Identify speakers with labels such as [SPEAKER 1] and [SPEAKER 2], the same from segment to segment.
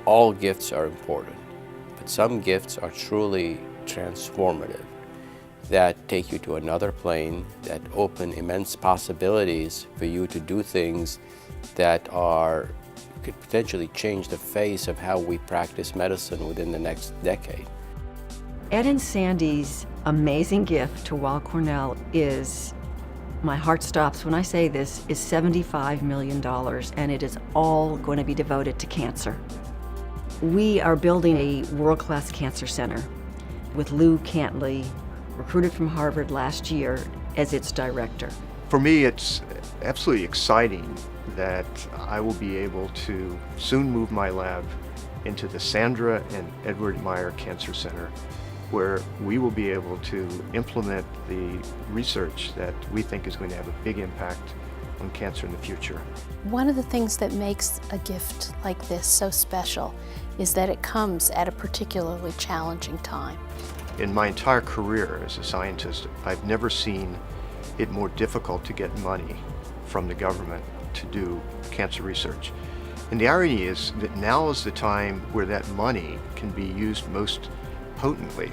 [SPEAKER 1] All gifts are important, but some gifts are truly transformative, that take you to another plane, that open immense possibilities for you to do things that could potentially change the face of how we practice medicine within the next decade.
[SPEAKER 2] Ed and Sandy's amazing gift to Weill Cornell is, my heart stops when I say this, is $75 million, and it is all going to be devoted to cancer. We are building a world-class cancer center with Lou Cantley, recruited from Harvard last year, as its director.
[SPEAKER 3] For me, it's absolutely exciting that I will be able to soon move my lab into the Sandra and Edward Meyer Cancer Center, where we will be able to implement the research that we think is going to have a big impact on cancer in the future.
[SPEAKER 4] One of the things that makes a gift like this so special is that it comes at a particularly challenging time.
[SPEAKER 3] In my entire career as a scientist, I've never seen it more difficult to get money from the government to do cancer research. And the irony is that now is the time where that money can be used most potently.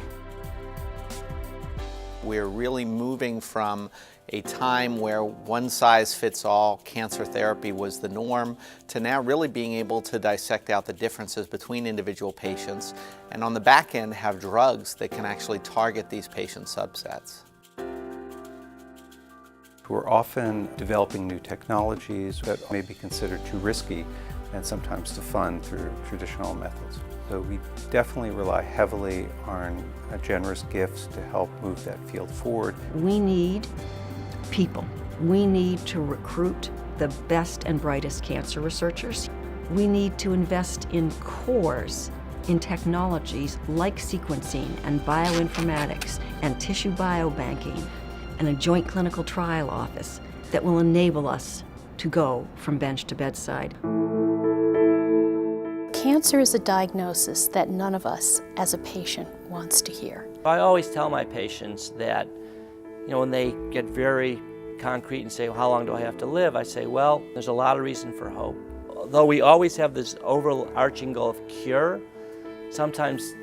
[SPEAKER 5] We're really moving from a time where one-size-fits-all cancer therapy was the norm to now really being able to dissect out the differences between individual patients, and on the back end have drugs that can actually target these patient subsets.
[SPEAKER 6] We're often developing new technologies that may be considered too risky and sometimes to fund through traditional methods. So we definitely rely heavily on generous gifts to help move that field forward.
[SPEAKER 2] We need people. We need to recruit the best and brightest cancer researchers. We need to invest in cores, in technologies like sequencing and bioinformatics and tissue biobanking and a joint clinical trial office that will enable us to go from bench to bedside.
[SPEAKER 4] Cancer is a diagnosis that none of us as a patient wants to hear.
[SPEAKER 7] I always tell my patients that, when they get very concrete and say, well, how long do I have to live? I say, well, there's a lot of reason for hope. Although we always have this overarching goal of cure, sometimes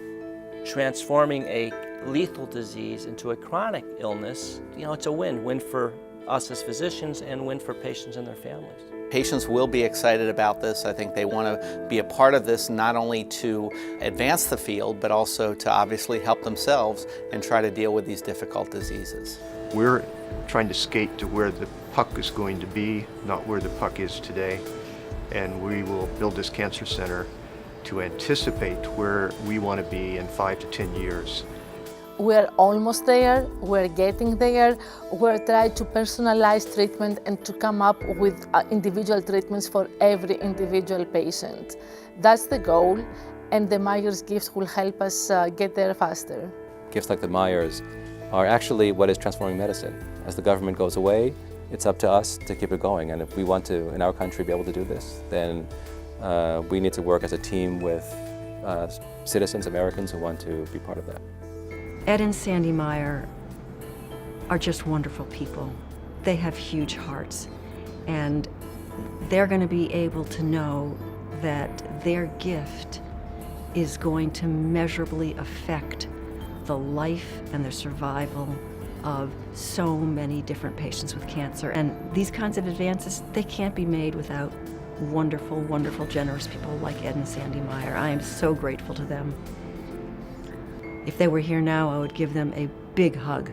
[SPEAKER 7] transforming a lethal disease into a chronic illness, it's a win for us as physicians and win for patients and their families.
[SPEAKER 5] Patients will be excited about this. I think they want to be a part of this, not only to advance the field, but also to obviously help themselves and try to deal with these difficult diseases.
[SPEAKER 3] We're trying to skate to where the puck is going to be, not where the puck is today. And we will build this cancer center to anticipate where we want to be in 5 to 10 years.
[SPEAKER 8] We're almost there, we're getting there. We're trying to personalize treatment and to come up with individual treatments for every individual patient. That's the goal, and the Meyer's gifts will help us get there faster.
[SPEAKER 9] Gifts like the Meyers are actually what is transforming medicine. As the government goes away, it's up to us to keep it going, and if we want to, in our country, be able to do this, then we need to work as a team with citizens, Americans who want to be part of that.
[SPEAKER 2] Ed and Sandy Meyer are just wonderful people. They have huge hearts, and they're going to be able to know that their gift is going to measurably affect the life and the survival of so many different patients with cancer. And these kinds of advances, they can't be made without wonderful, wonderful, generous people like Ed and Sandy Meyer. I am so grateful to them. If they were here now, I would give them a big hug.